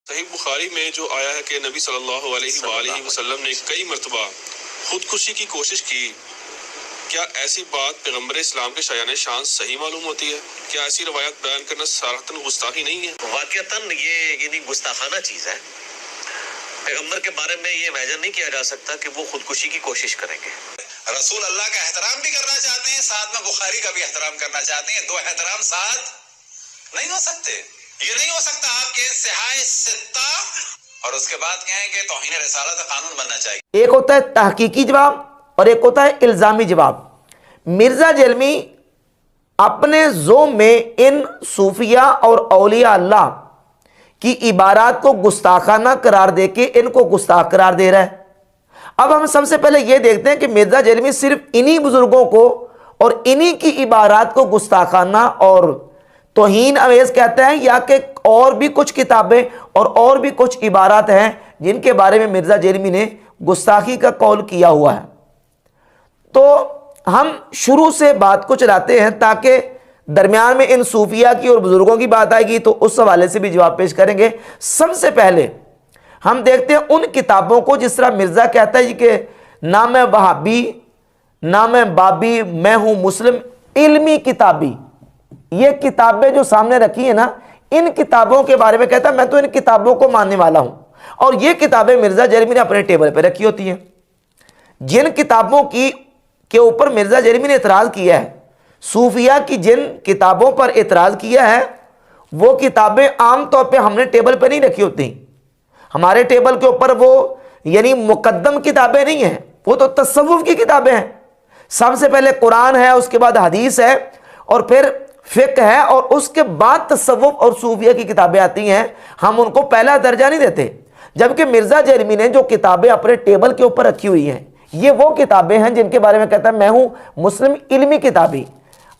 صحیح بخاری میں جو آیا ہے کہ نبی صلی اللہ علیہ وآلہ وسلم نے کئی مرتبہ خودکشی کی کوشش کی، کیا ایسی بات پیغمبر اسلام کے شایان شان صحیح معلوم ہوتی ہے؟ کیا ایسی روایت بیان کرنا صراحتاً گستاخی نہیں ہے؟ واقعتاً یہ یعنی گستاخانہ چیز ہے۔ پیغمبر کے بارے میں یہ امیجن نہیں کیا جا سکتا کہ وہ خودکشی کی کوشش کریں گے۔ رسول اللہ کا احترام بھی کرنا چاہتے ہیں، ساتھ میں بخاری کا بھی احترام کرنا چاہتے ہیں، دو احترام ساتھ نہیں ہو سکتے۔ یہ نہیں ہو سکتا آپ کے صحائح ستہ اور اس کے بعد کہیں کہ توہین رسالت قانون بننا چاہیے۔ ایک ہوتا ہے تحقیقی جواب اور ایک ہوتا ہے الزامی جواب۔ مرزا جیلمی اپنے ذوم میں ان صوفیہ اور اولیاء اللہ کی عبارات کو گستاخانہ قرار دے کے ان کو گستاخ قرار دے رہا ہے۔ اب ہم سب سے پہلے یہ دیکھتے ہیں کہ مرزا جیلمی صرف انہی بزرگوں کو اور انہی کی عبارات کو گستاخانہ اور توہین آمیز کہتا ہے، یا کہ اور بھی کچھ کتابیں اور بھی کچھ عبارات ہیں جن کے بارے میں مرزا جیلمی نے گستاخی کا قول کیا ہوا ہے۔ تو ہم شروع سے بات کو چلاتے ہیں تاکہ درمیان میں ان صوفیہ کی اور بزرگوں کی بات آئے گی تو اس حوالے سے بھی جواب پیش کریں گے۔ سب سے پہلے ہم دیکھتے ہیں ان کتابوں کو جس طرح مرزا کہتا ہے کہ نہ میں وہابی نہ میں بابی، میں ہوں مسلم علمی کتابی۔ یہ کتابیں جو سامنے رکھی ہیں نا، ان کتابوں کے بارے میں کہتا ہے میں تو ان کتابوں کو ماننے والا ہوں، اور یہ کتابیں مرزا جیلمی نے اپنے ٹیبل پہ رکھی ہوتی ہیں۔ جن کتابوں کے اوپر مرزا جیلمی نے اعتراض کیا ہے، صوفیہ کی جن کتابوں پر اعتراض کیا ہے، وہ کتابیں عام طور پہ ہم نے ٹیبل پہ نہیں رکھی ہوتی۔ ہمارے ٹیبل کے اوپر وہ یعنی مقدم کتابیں نہیں ہیں، وہ تو تصوف کی کتابیں ہیں۔ سب سے پہلے قرآن ہے، اس کے بعد حدیث ہے، اور پھر فقہ ہے، اور اس کے بعد تصوف اور صوفیہ کی کتابیں آتی ہیں۔ ہم ان کو پہلا درجہ نہیں دیتے، جبکہ مرزا جیلمی نے جو کتابیں اپنے ٹیبل کے اوپر رکھی ہوئی ہیں، یہ وہ کتابیں ہیں جن کے بارے میں کہتا ہے میں ہوں مسلم علمی کتابی۔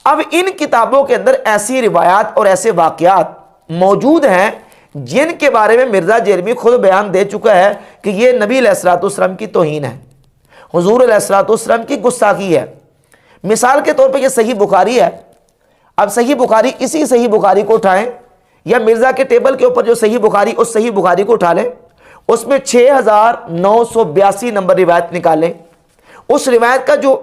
اب ان کتابوں کے اندر ایسی روایات اور ایسے واقعات موجود ہیں جن کے بارے میں مرزا جیلمی خود بیان دے چکا ہے کہ یہ نبی علیہ الصلوۃ والسلام کی توہین ہے، حضور علیہ الصلوۃ والسلام کی گستاخی ہے۔ مثال کے طور پہ یہ صحیح بخاری ہے۔ اب صحیح بخاری، اسی صحیح بخاری کو اٹھائیں یا مرزا کے ٹیبل کے اوپر جو صحیح بخاری، اس صحیح بخاری کو اٹھا لیں، اس میں 6982 نمبر روایت نکالیں۔ اس روایت کا جو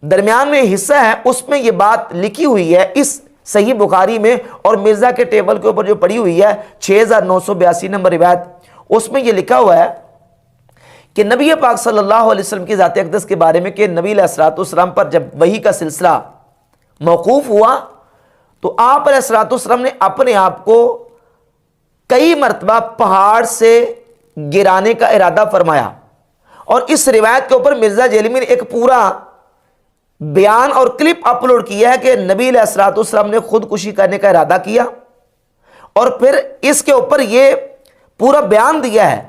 درمیان میں حصہ ہے اس میں یہ بات لکھی ہوئی ہے اس صحیح بخاری میں، اور مرزا کے ٹیبل کے اوپر جو پڑی ہوئی ہے 6982 نمبر روایت، اس میں یہ لکھا ہوا ہے کہ نبی پاک صلی اللہ علیہ وسلم کی ذات اقدس کے بارے میں کہ نبی علیہ الصلوۃ والسلام پر جب وحی کا سلسلہ موقوف ہوا تو آپ علیہ الصلوۃ والسلام نے اپنے آپ کو کئی مرتبہ پہاڑ سے گرانے کا ارادہ فرمایا، اور اس روایت کے اوپر مرزا جیلمی نے ایک پورا بیان اور کلپ اپلوڈ کیا ہے کہ نبی علیہ الصلوۃ والسلام نے خودکشی کرنے کا ارادہ کیا، اور پھر اس کے اوپر یہ پورا بیان دیا ہے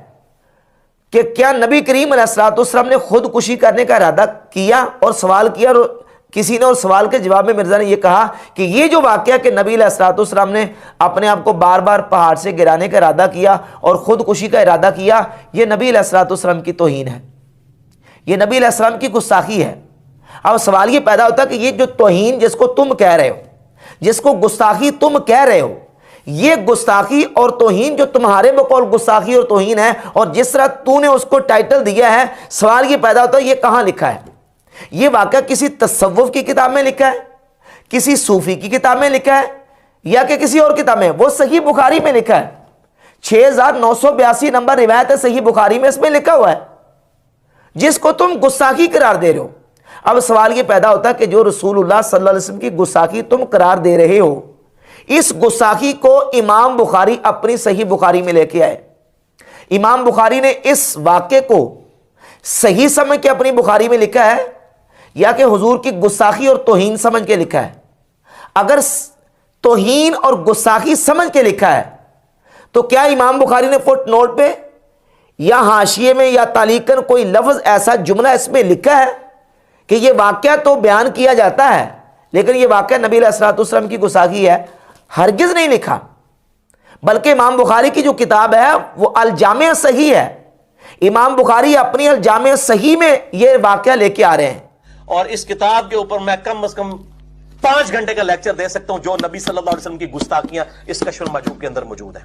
کہ کیا نبی کریم علیہ الصلوۃ والسلام نے خودکشی کرنے کا ارادہ کیا، اور سوال کیا، اور کسی نے اور سوال کے جواب میں مرزا نے یہ کہا کہ یہ جو واقعہ کہ نبی علیہ الصلوۃ والسلام نے اپنے آپ کو بار بار پہاڑ سے گرانے کا ارادہ کیا اور خودکشی کا ارادہ کیا، یہ نبی علیہ الصلوۃ والسلام کی توہین ہے، یہ نبی علیہ السلام کی گستاخی ہے۔ اب سوال یہ پیدا ہوتا ہے کہ یہ جو توہین جس کو تم کہہ رہے ہو، جس کو گستاخی تم کہہ رہے ہو، یہ گستاخی اور توہین جو تمہارے بقول گستاخی اور توہین ہے، اور جس طرح تو نے اس کو ٹائٹل دیا ہے، سوال یہ پیدا ہوتا ہے یہ کہاں لکھا ہے؟ یہ واقعہ کسی تصوف کی کتاب میں لکھا ہے، کسی صوفی کی کتاب میں لکھا ہے، یا کہ کسی اور کتاب میں؟ وہ صحیح بخاری میں لکھا ہے۔ 6982 نمبر روایت ہے صحیح بخاری میں، اس میں لکھا ہوا ہے، جس کو تم گستاخی قرار دے رہے ہو۔ اب سوال یہ پیدا ہوتا ہے کہ جو رسول اللہ صلی اللہ علیہ وسلم کی گستاخی تم قرار دے رہے ہو، اس گستاخی کو امام بخاری اپنی صحیح بخاری میں لے کے آئے۔ امام بخاری نے اس واقعے کو صحیح سمجھ کے اپنی بخاری میں لکھا ہے، یا کہ حضور کی گستاخی اور توہین سمجھ کے لکھا ہے؟ اگر توہین اور گستاخی سمجھ کے لکھا ہے تو کیا امام بخاری نے فٹ نوٹ پہ یا حاشیے میں یا تعلیقاً کوئی لفظ ایسا جملہ اس میں لکھا ہے کہ یہ واقعہ تو بیان کیا جاتا ہے لیکن یہ واقعہ نبی علیہ الصلوۃ والسلام کی گستاخی ہے؟ ہرگز نہیں لکھا۔ بلکہ امام بخاری کی جو کتاب ہے وہ الجامع صحیح ہے، امام بخاری اپنی الجامع صحیح میں یہ واقعہ لے کے آ رہے ہیں۔ اور اس کتاب کے اوپر میں کم از کم 5 گھنٹے کا لیکچر دے سکتا ہوں جو نبی صلی اللہ علیہ وسلم کی گستاخیاں اس کشف المحجوب کے اندر موجود ہیں۔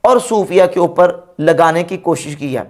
اور صوفیہ کے اوپر لگانے کی کوشش کی ہے.